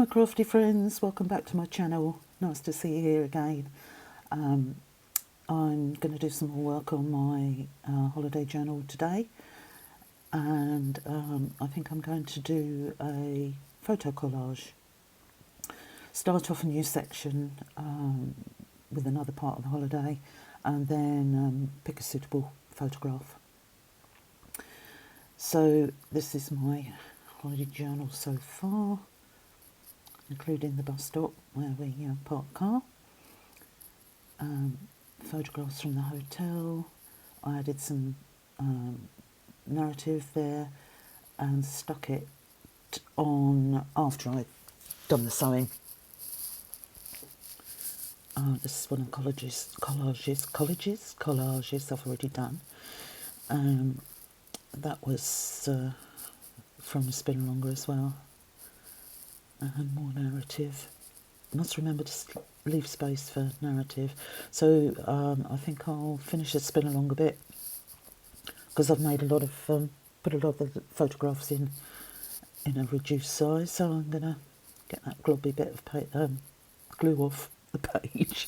my crafty friends, welcome back to my channel. Nice to see you here again. I'm going to do some more work on my holiday journal today, and I think I'm going to do a photo collage. Start off a new section with another part of the holiday, and then pick a suitable photograph. So this is my holiday journal so far, including the bus stop where we park the car, photographs from the hotel. I added some narrative there and stuck it on after I'd done the sewing. This is one of the collages I've already done. That was from a spin longer as well. And more narrative. Must remember to leave space for narrative. So I think I'll finish the spin along a bit, because I've made a lot of put a lot of the photographs in a reduced size. So I'm gonna get that globby bit of glue off the page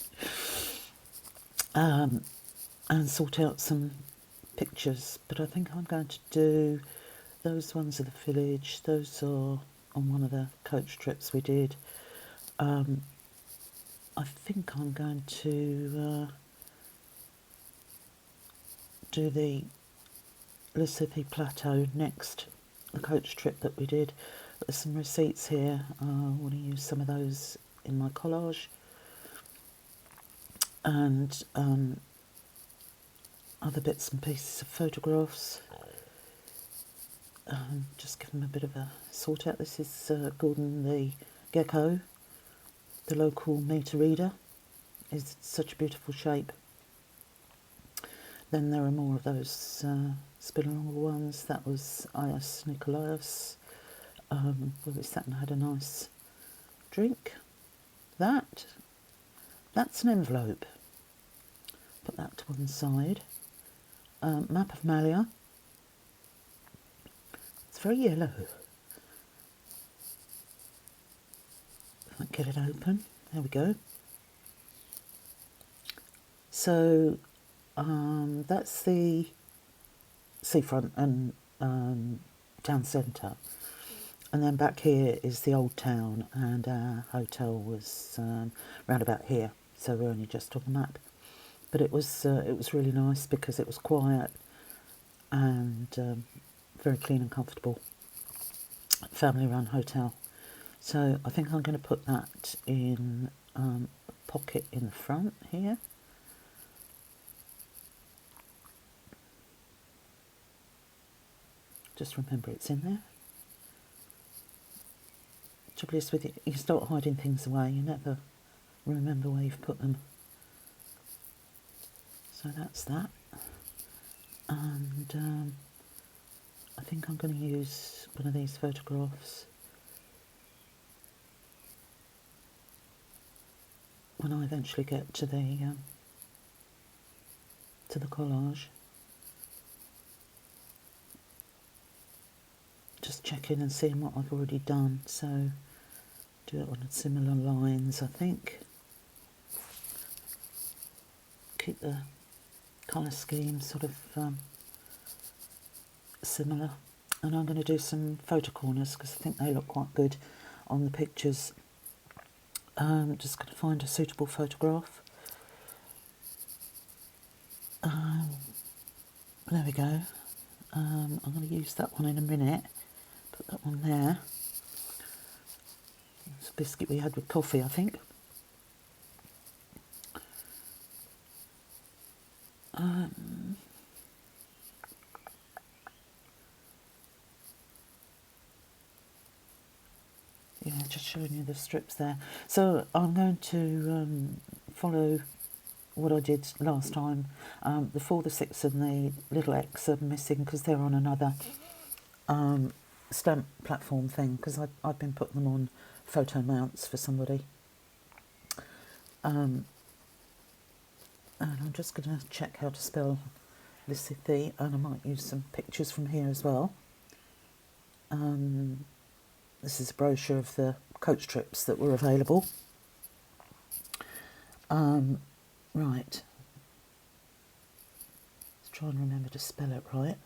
and sort out some pictures. But I think I'm going to do those ones of the village. Those are on one of the coach trips we did. I think I'm going to do the Lisithi Plateau next, the coach trip that we did. There's some receipts here. I want to use some of those in my collage, and other bits and pieces of photographs. Just give them a bit of a sort out. This is Gordon the gecko, the local meter reader. Is such a beautiful shape. Then there are more of those spin-along ones. That was Ias Nicolaus, where we sat and had a nice drink. That's an envelope. Put that to one side. Map of Malia. It's very yellow. If I can get it open. There we go. So that's the seafront and town centre. And then back here is the old town, and our hotel was round about here. So we're only just on the map. But it was really nice because it was quiet and very clean and comfortable. Family-run hotel. So I think I'm going to put that in a pocket in the front here. Just remember it's in there. Trouble is with it, you start hiding things away, you never remember where you've put them. So that's that. And I think I'm going to use one of these photographs when I eventually get to the collage. Just checking and seeing what I've already done. So do it on similar lines, I think. Keep the colour scheme sort of similar. And I'm going to do some photo corners because I think they look quite good on the pictures. Just going to find a suitable photograph. There we go. I'm going to use that one in a minute. Put that one there. It's a biscuit we had with coffee, I think. Yeah, just showing you the strips there. So I'm going to follow what I did last time. The 4, the 6 and the little X are missing because they're on another stamp platform thing, because I've been putting them on photo mounts for somebody. And I'm just going to check how to spell Lisithi, and I might use some pictures from here as well. This is a brochure of the coach trips that were available. Right. Let's try and remember to spell it right.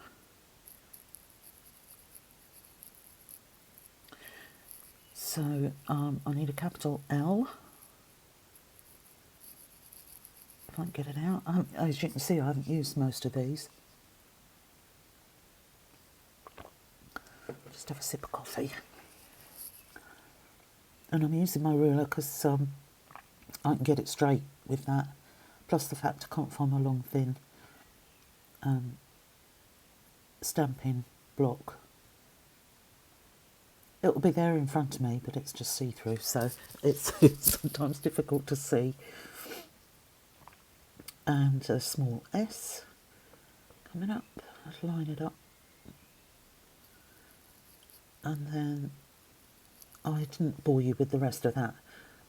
So I need a capital L. If I can get it out. As you can see, I haven't used most of these. Just have a sip of coffee. And I'm using my ruler because I can get it straight with that. Plus the fact I can't find my long thin stamping block. It'll be there in front of me, but it's just see-through, so it's sometimes difficult to see. And a small S coming up. Let's line it up. And then I didn't bore you with the rest of that.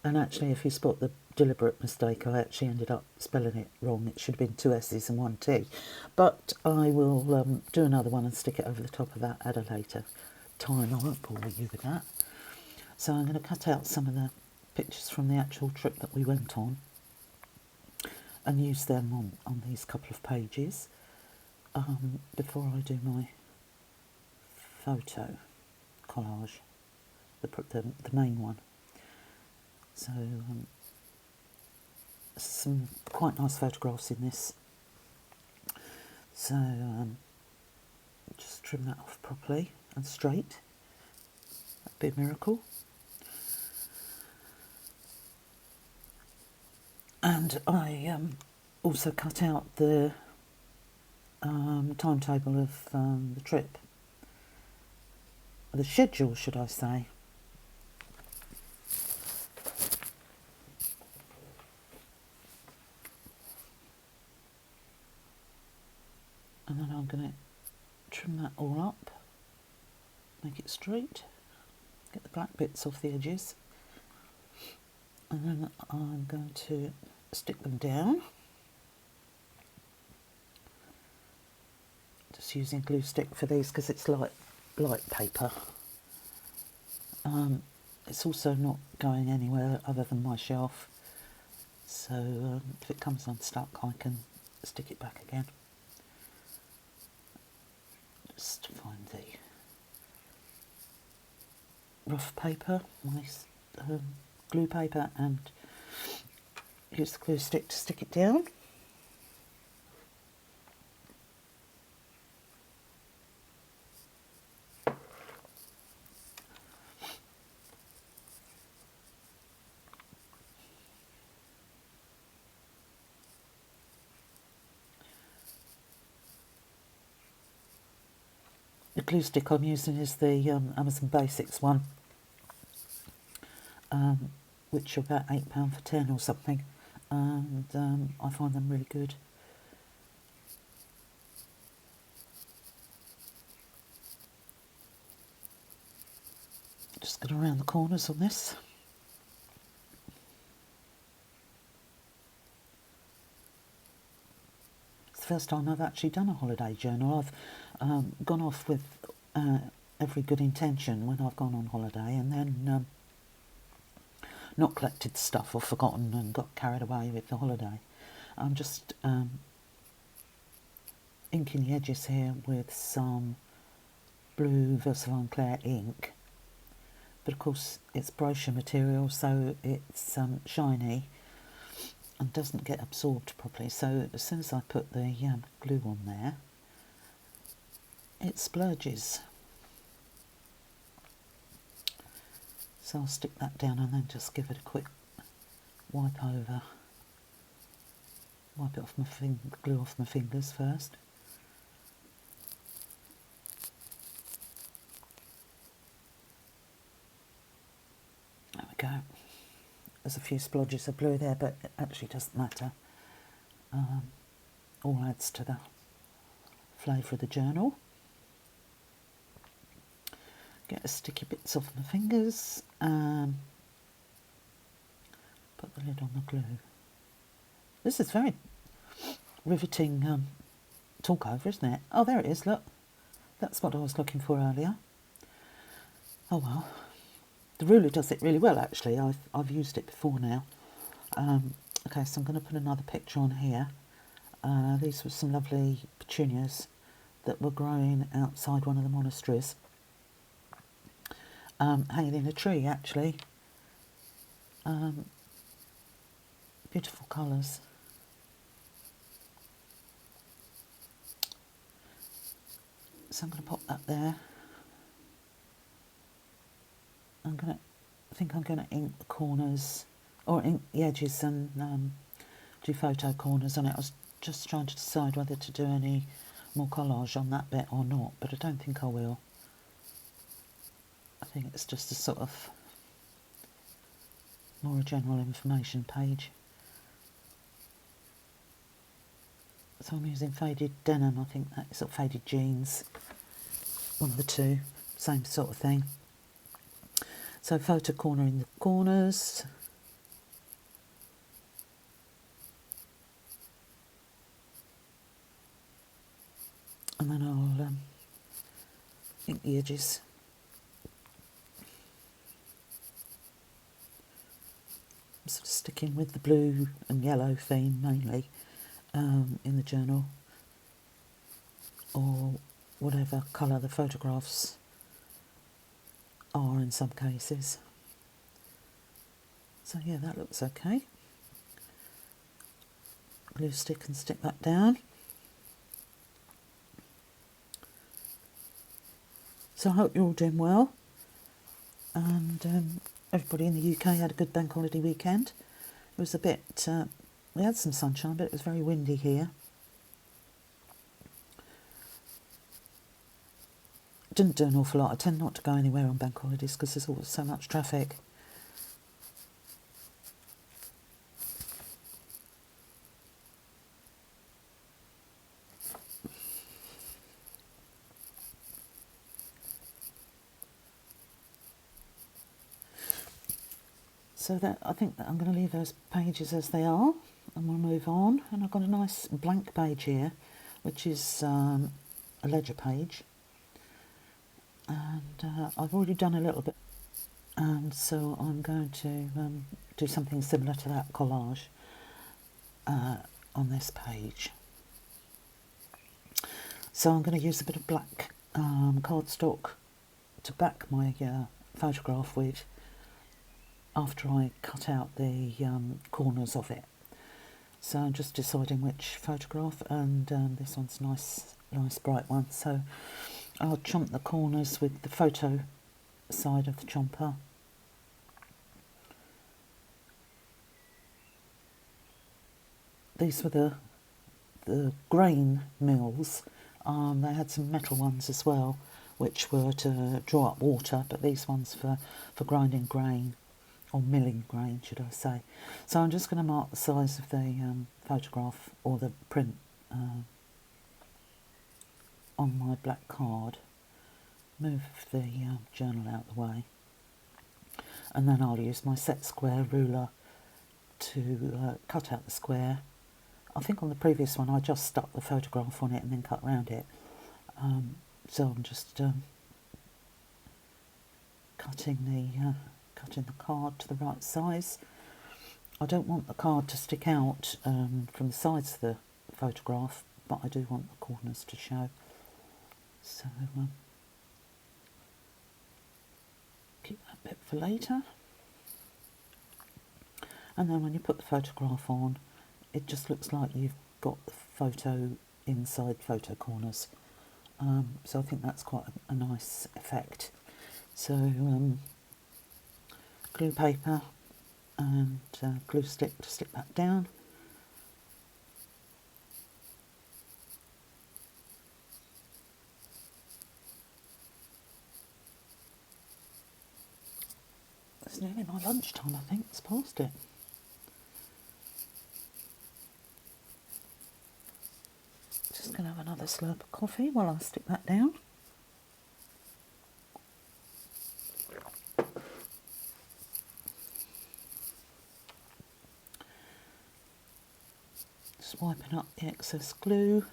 And actually, if you spot the deliberate mistake, I actually ended up spelling it wrong. It should have been 2 S's and 1 T. But I will do another one and stick it over the top of that at a later time. I won't bore you with that. So I'm going to cut out some of the pictures from the actual trip that we went on and use them on these couple of pages before I do my photo collage, the main one. So some quite nice photographs in this. So just trim that off properly and straight. That'd be a miracle. And I also cut out the timetable of the trip. The schedule, should I say. And then I'm going to trim that all up, make it straight, get the black bits off the edges, and then I'm going to stick them down, just using glue stick for these because it's light paper. It's also not going anywhere other than my shelf, so if it comes unstuck I can stick it back again. Just find the rough paper, my glue paper, and use the glue stick to stick it down. The glue stick I'm using is the Amazon Basics one, which are about £8 for 10 or something, and I find them really good. Just going around the corners on this. It's the first time I've actually done a holiday journal. I've gone off with every good intention when I've gone on holiday, and then not collected stuff or forgotten and got carried away with the holiday. I'm just inking the edges here with some blue Versavant Clair ink, but of course it's brochure material, so it's shiny and doesn't get absorbed properly, so as soon as I put the glue on there, it splurges. So I'll stick that down and then just give it a quick wipe over. Wipe it off glue off my fingers first. There we go. There's a few splodges of blue there, but it actually doesn't matter. All adds to the flavour of the journal. Get the sticky bits off my fingers, put the lid on the glue. This is very riveting talk over, isn't it? Oh, there it is, look. That's what I was looking for earlier. Oh well, The ruler does it really well, actually. I've used it before now. Okay, so I'm going to put another picture on here. These were some lovely petunias that were growing outside one of the monasteries. Hanging in a tree, actually. Beautiful colours. So I'm going to pop that there. I think I'm going to ink the corners, or ink the edges, and do photo corners on it. I was just trying to decide whether to do any more collage on that bit or not, but I don't think I will. I think it's just a sort of more a general information page. So I'm using faded denim, I think that is, or faded jeans, one of the two, same sort of thing. So photo corner in the corners. And then I'll ink the edges. I'm sort of sticking with the blue and yellow theme mainly in the journal, or whatever colour the photographs are in some cases. So yeah, that looks okay. Glue stick and stick that down. So I hope you're all doing well, and everybody in the UK had a good bank holiday weekend. It was a bit, we had some sunshine, but it was very windy here. Didn't do an awful lot. I tend not to go anywhere on bank holidays because there's always so much traffic. So that, I think that I'm going to leave those pages as they are, and we'll move on. And I've got a nice blank page here, which is a ledger page, and I've already done a little bit, and so I'm going to do something similar to that collage on this page. So I'm going to use a bit of black cardstock to back my photograph with, after I cut out the corners of it. So I'm just deciding which photograph, and this one's nice bright one. So I'll chomp the corners with the photo side of the chomper. These were the grain mills. They had some metal ones as well, which were to draw up water, but these ones for grinding grain, or milling grain, should I say. So I'm just going to mark the size of the photograph, or the print, on my black card. Move the journal out of the way, and then I'll use my set square ruler to cut out the square. I think on the previous one I just stuck the photograph on it and then cut around it. So I'm just cutting the card to the right size. I don't want the card to stick out from the sides of the photograph, but I do want the corners to show. So keep that bit for later. And then when you put the photograph on, it just looks like you've got the photo inside photo corners. So I think that's quite a nice effect. So glue paper and glue stick to stick that down. It's nearly my lunchtime, I think. It's past it. Just going to have another slurp of coffee while I stick that down. Just wiping up the excess glue.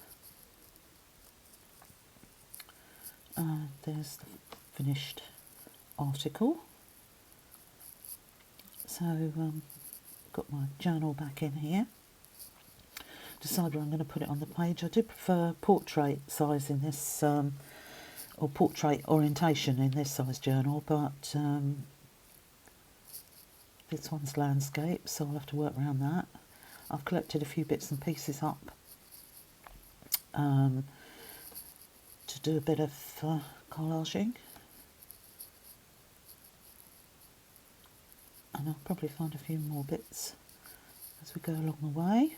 And there's the finished article. So got my journal back in here. Decided I'm going to put it on the page. I do prefer portrait size in this, or portrait orientation in this size journal, but this one's landscape, so I'll have to work around that. I've collected a few bits and pieces up to do a bit of collaging, and I'll probably find a few more bits as we go along the way.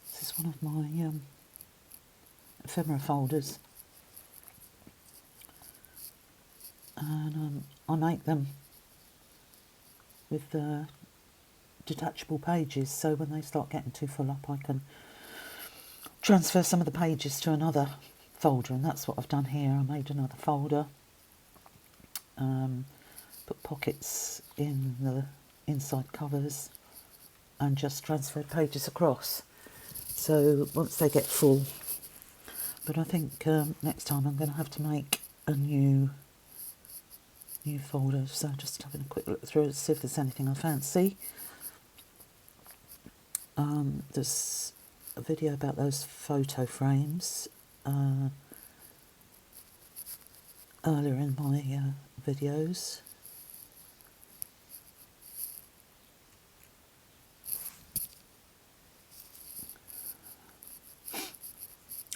This is one of my ephemera folders, and I make them with detachable pages, so when they start getting too full up I can transfer some of the pages to another folder, and that's what I've done here. I made another folder, put pockets in the inside covers and just transferred pages across, so once they get full. But I think next time I'm going to have to make a new folder, so just having a quick look through to see if there's anything I fancy. There's a video about those photo frames earlier in my videos.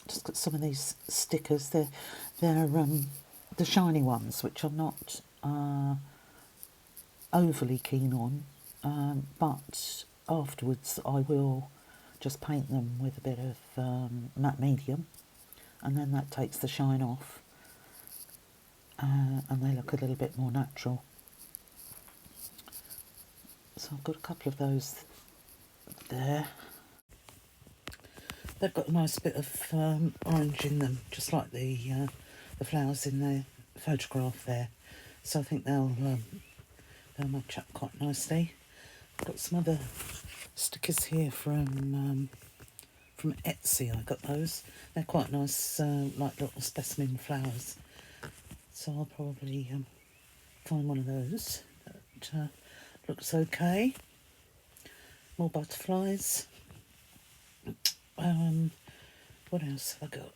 Just got some of these stickers. They're the shiny ones, which I'm not overly keen on, but afterwards I will just paint them with a bit of matte medium, and then that takes the shine off, and they look a little bit more natural. So I've got a couple of those there. They've got a nice bit of orange in them, just like the flowers in the photograph there. So I think they'll match up quite nicely. Got some other stickers here from Etsy. I got those. They're quite nice, like little specimen flowers. So I'll probably find one of those that looks okay. More butterflies. What else have I got?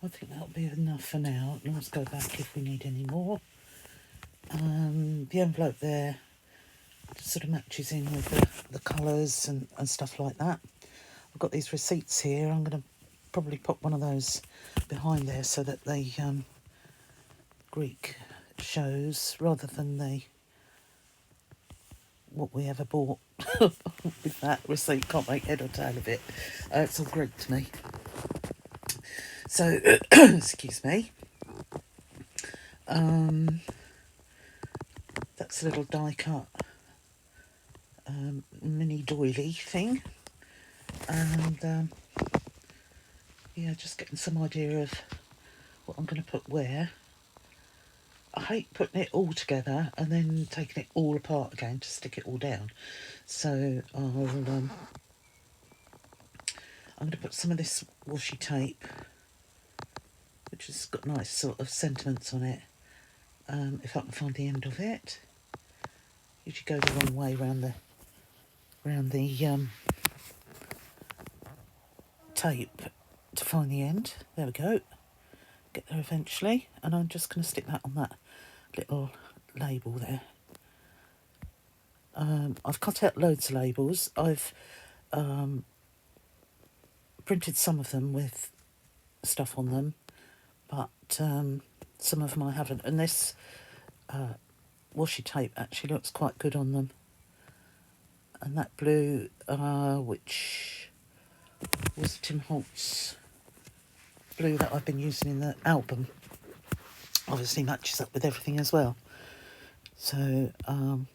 I think that'll be enough for now. Let's go back if we need any more. The envelope there sort of matches in with the colours and stuff like that. I've got these receipts here. I'm going to probably put one of those behind there so that the Greek shows rather than the what we ever bought with that receipt. Can't make head or tail of it. It's all Greek to me. So, excuse me. That's a little die cut mini doily thing, and yeah, just getting some idea of what I'm going to put where. I hate putting it all together and then taking it all apart again to stick it all down. So I'm going to put some of this washi tape, which has got nice sort of sentiments on it, if I can find the end of it. Usually go the wrong way round the tape to find the end. There we go. Get there eventually, and I'm just going to stick that on that little label there. I've cut out loads of labels. I've printed some of them with stuff on them, but some of them I haven't, and this washi tape actually looks quite good on them. And that blue, which was Tim Holtz blue that I've been using in the album, obviously matches up with everything as well. So I'm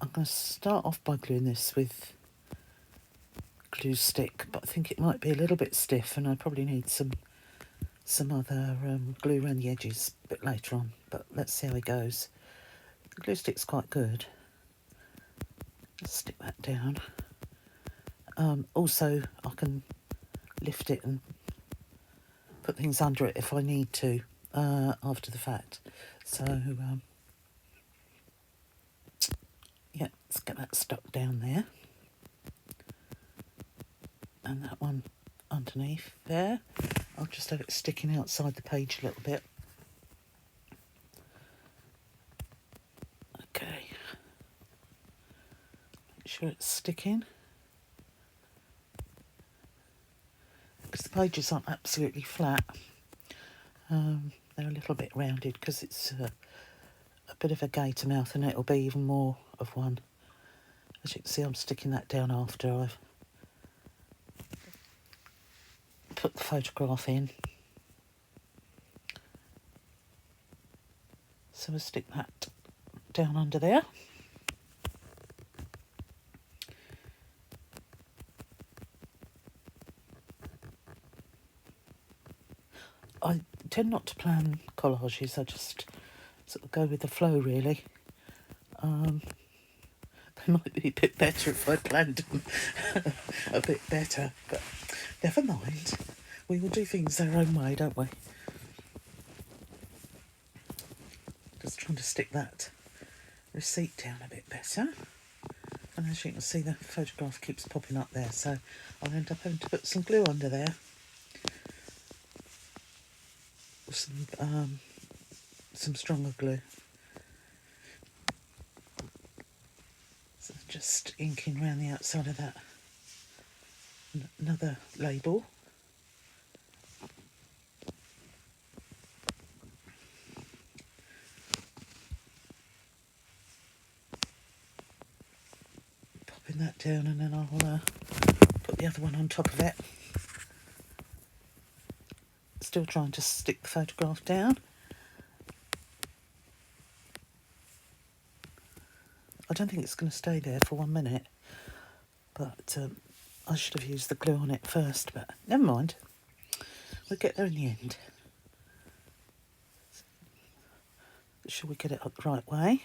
going to start off by gluing this with glue stick, but I think it might be a little bit stiff, and I probably need some other glue around the edges a bit later on, but let's see how it goes. The glue stick's quite good. Let's stick that down. Also, I can lift it and put things under it if I need to after the fact. So, yeah, let's get that stuck down there. And that one underneath there. I'll just have it sticking outside the page a little bit. Okay. Make sure it's sticking. Because the pages aren't absolutely flat. They're a little bit rounded because it's a bit of a gator mouth, and it'll be even more of one. As you can see, I'm sticking that down after I've put the photograph in. So we'll stick that down under there. I tend not to plan collages, I just sort of go with the flow, really. They might be a bit better if I planned them a bit better, but never mind. We will do things our own way, don't we? Just trying to stick that receipt down a bit better. And as you can see, the photograph keeps popping up there, so I'll end up having to put some glue under there. Some stronger glue. So just inking around the outside of that. Another label. Popping that down, and then I'll put the other one on top of it. Still trying to stick the photograph down. I don't think it's going to stay there for 1 minute, but I should have used the glue on it first, but never mind. We'll get there in the end. Shall we get it up the right way?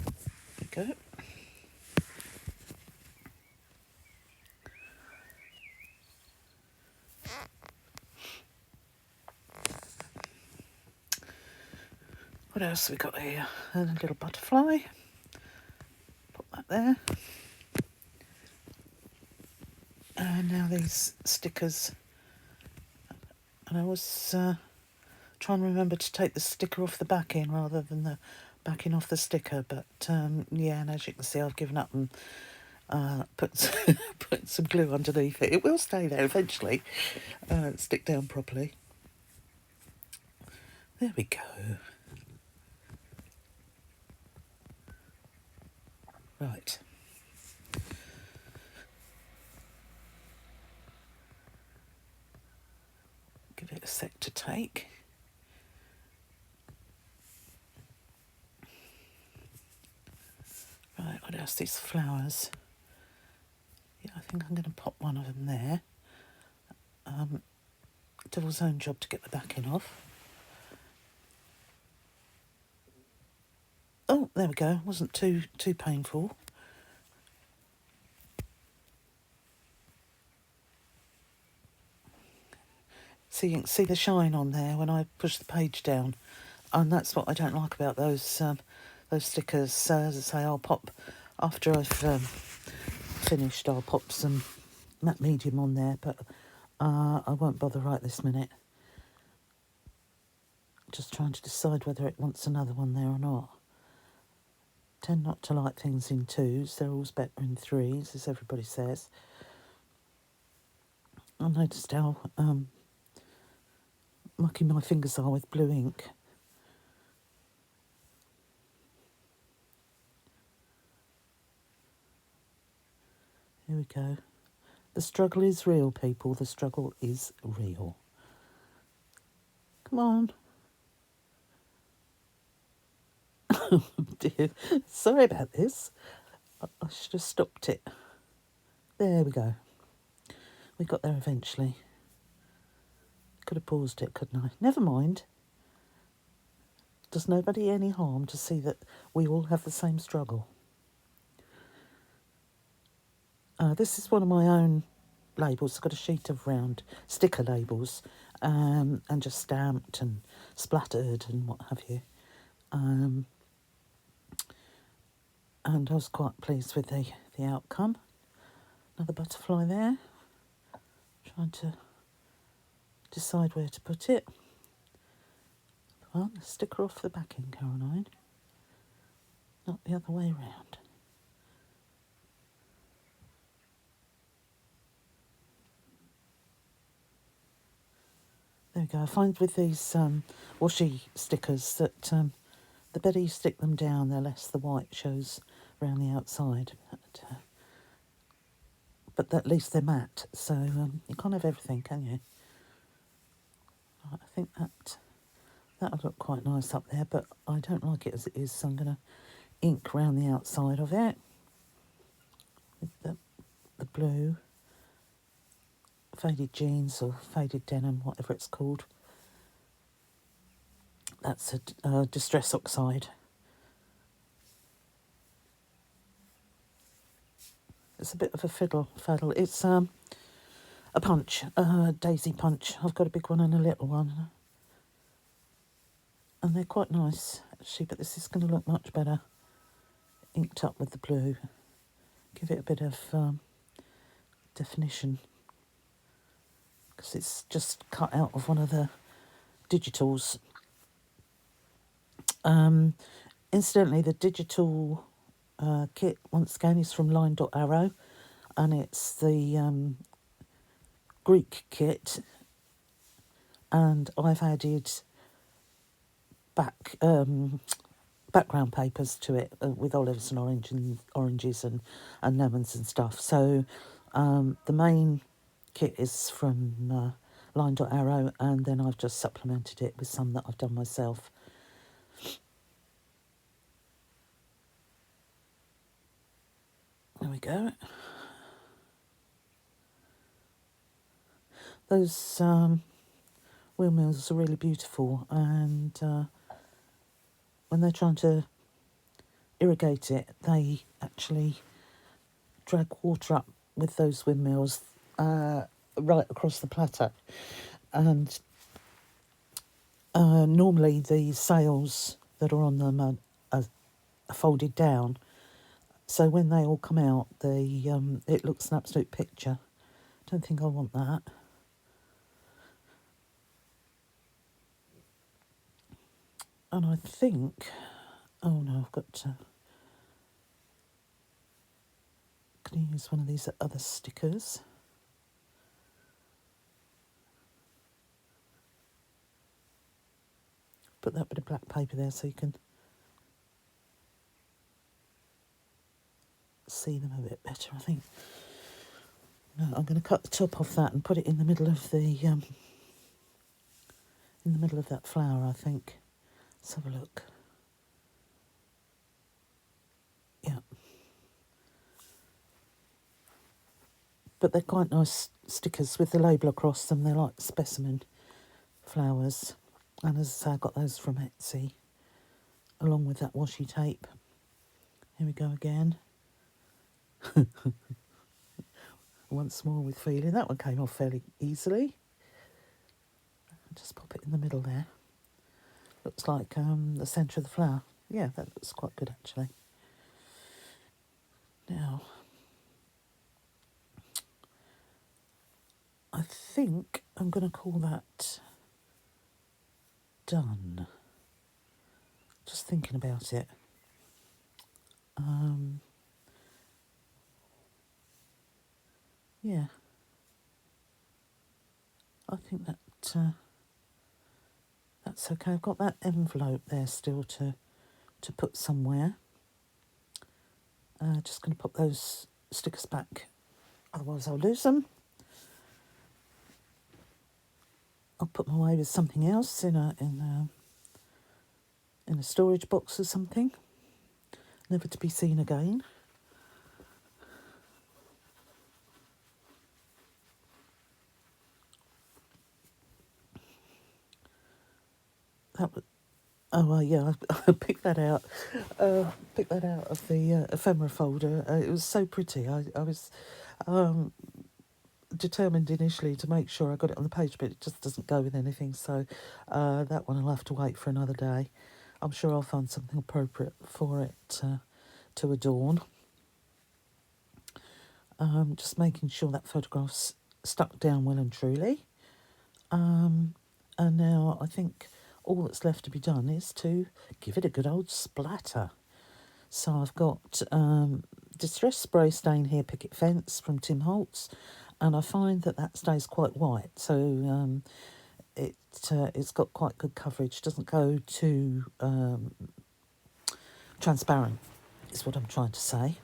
There we go. What else have we got here? A little butterfly. Put that there. And now these stickers. And I was trying to remember to take the sticker off the back end rather than the backing off the sticker. But yeah, and as you can see, I've given up and put some glue underneath it. It will stay there eventually. Stick down properly. There we go. Right. Give it a sec to take. Right, what else? These flowers. Yeah, I think I'm going to pop one of them there. Devil's own job to get the backing off. Oh, there we go. Wasn't too painful. So you can see the shine on there when I push the page down, and that's what I don't like about those stickers. As I say, I'll pop after I've finished. I'll pop some matte medium on there, but I won't bother right this minute. Just trying to decide whether it wants another one there or not. Tend not to like things in twos. They're always better in threes, as everybody says. I noticed how mucky my fingers are with blue ink. Here we go. The struggle is real, people. The struggle is real. Come on. Oh dear. Sorry about this. I should have stopped it. There we go. We got there eventually. Could have paused it, couldn't I? Never mind. Does nobody any harm to see that we all have the same struggle. This is one of my own labels. I've got a sheet of round sticker labels, and just stamped and splattered and what have you. Um, and I was quite pleased with the outcome. Another butterfly there. Trying to decide where to put it. Well, the sticker off the backing, Caroline. Not the other way round. There we go. I find with these washi stickers that the better you stick them down, the less the white shows around the outside. But at least they're matte, so you can't have everything, can you? Right, I think that'll look quite nice up there, but I don't like it as it is, so I'm going to ink around the outside of it with the blue. Faded jeans or faded denim, whatever it's called. That's a distress oxide. It's a bit of a faddle. It's a punch, a daisy punch. I've got a big one and a little one, and they're quite nice actually. But this is going to look much better inked up with the blue. Give it a bit of definition because it's just cut out of one of the digitals. Incidentally, the digital kit once again is from Line.arrow, and it's the Greek kit, and I've added background papers to it with olives and oranges and lemons and stuff. So the main kit is from Line.arrow, and then I've just supplemented it with some that I've done myself. There we go. Those windmills are really beautiful, and when they're trying to irrigate it, they actually drag water up with those windmills right across the plateau. And normally the sails that are on them are folded down, so when they all come out, it looks an absolute picture. Don't think I want that. And I think, oh no, I've got to, can you use one of these other stickers? Put that bit of black paper there so you can see them a bit better, I think. No, I'm going to cut the top off that and put it in the middle of that flower, I think. Let's have a look. Yeah. But they're quite nice stickers with the label across them. They're like specimen flowers. And as I say, I got those from Etsy, along with that washi tape. Here we go again. Once more with feeling. That one came off fairly easily. Just pop it in the middle there. Looks like the centre of the flower. Yeah, that looks quite good actually. Now, I think I'm going to call that done. Just thinking about it. Yeah, I think that's okay. I've got that envelope there still to put somewhere. Just going to put those stickers back, otherwise I'll lose them. I'll put them away with something else in a storage box or something, never to be seen again. That was, oh well, yeah, I picked that out. Picked that out of the ephemera folder. It was so pretty. I was Determined initially to make sure I got it on the page, but it just doesn't go with anything, so that one will have to wait for another day. I'm sure I'll find something appropriate for it to adorn. Just making sure that photograph's stuck down well and truly. And now I think all that's left to be done is to give it a good old splatter. So I've got Distress Spray Stain Here Picket Fence from Tim Holtz, and I find that stays quite white, so it's got quite good coverage. Doesn't go too transparent, is what I'm trying to say.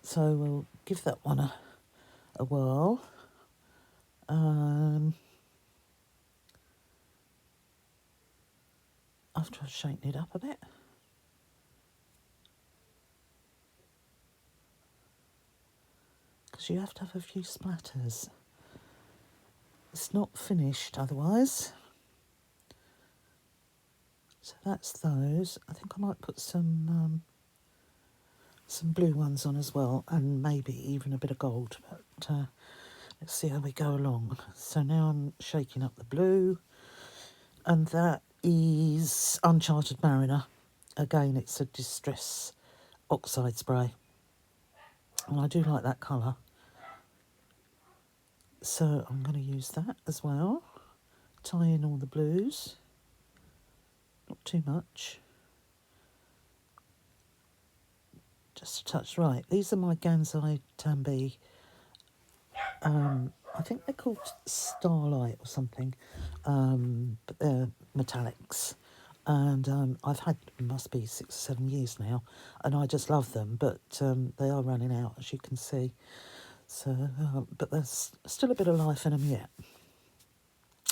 So we'll give that one a whirl. After I've shaken it up a bit. Because you have to have a few splatters. It's not finished otherwise. So that's those. I think I might put some blue ones on as well, and maybe even a bit of gold, but let's see how we go along. So now I'm shaking up the blue, and that is Uncharted Mariner. Again, it's a Distress Oxide spray, and I do like that colour. So I'm going to use that as well. Tie in all the blues. Not too much. Just a touch. Right, these are my Gansai Tambi. I think they're called Starlight or something, but they're metallics. And I've had, must be 6 or 7 years now, and I just love them, but they are running out, as you can see. So, but there's still a bit of life in them yet.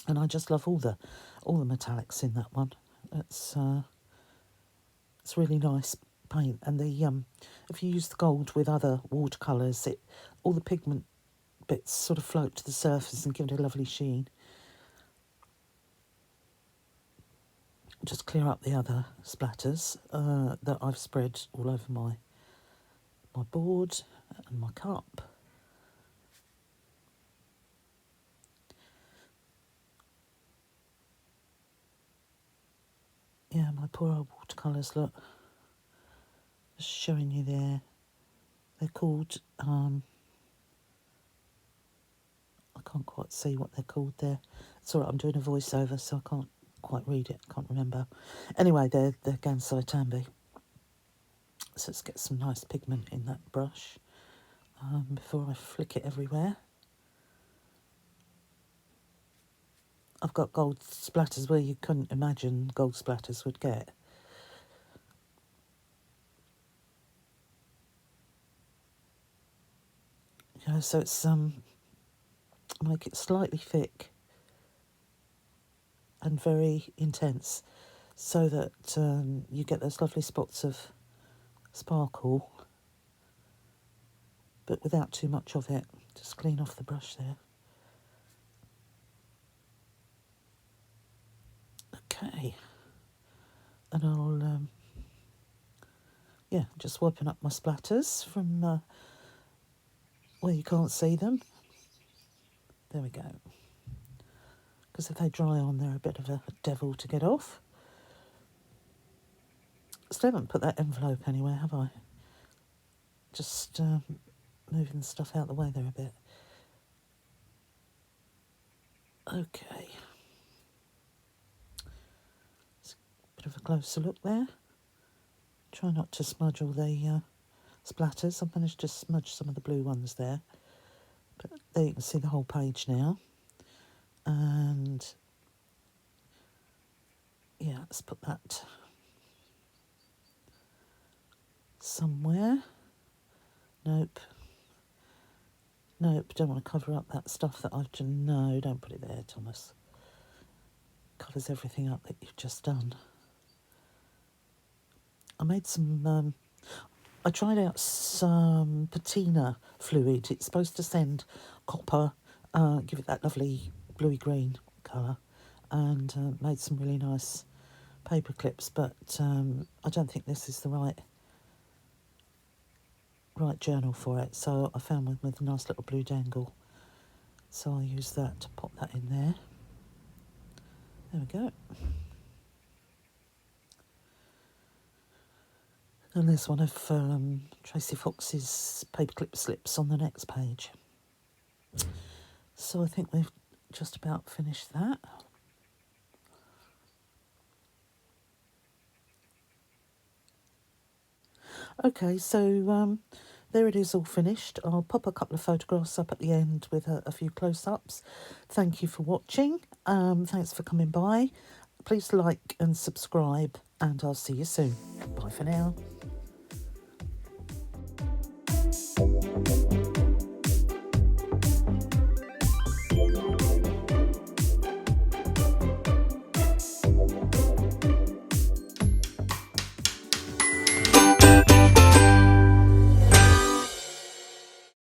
And I just love all the metallics in that one. It's really nice paint, and the if you use the gold with other watercolours, all the pigment bits sort of float to the surface and give it a lovely sheen. Just clear up the other splatters that I've spread all over my board and my cup. Yeah, my poor old watercolours, look. Just showing you there. They're called, I can't quite see what they're called there. It's all right, I'm doing a voiceover, so I can't quite read it, can't remember. Anyway, they're Gansai Tambi. So let's get some nice pigment in that brush before I flick it everywhere. I've got gold splatters where you couldn't imagine gold splatters would get. You know, so it's make it slightly thick and very intense, so that you get those lovely spots of sparkle, but without too much of it. Just clean off the brush there. Okay, and I'll just wiping up my splatters from where you can't see them. There we go. Because if they dry on, they're a bit of a devil to get off. Still haven't put that envelope anywhere, have I? Just moving the stuff out the way there a bit. Okay. It's a bit of a closer look there. Try not to smudge all the splatters. I've managed to smudge some of the blue ones there. But there you can see the whole page now. And yeah, let's put that somewhere. Nope, don't want to cover up that stuff that I've done. No, don't put it there, Thomas. Covers everything up that you've just done. I made some, I tried out some patina fluid. It's supposed to send copper, give it that lovely bluey green colour, and made some really nice paper clips, but I don't think this is the right right journal for it. So I found one with a nice little blue dangle. So I'll use that to pop that in there. There we go. And there's one of Tracy Fox's paperclip slips on the next page. So I think we've just about finished that. Okay, so there it is, all finished. I'll pop a couple of photographs up at the end with a few close-ups. Thank you for watching. Thanks for coming by. Please like and subscribe, and I'll see you soon. Bye for now.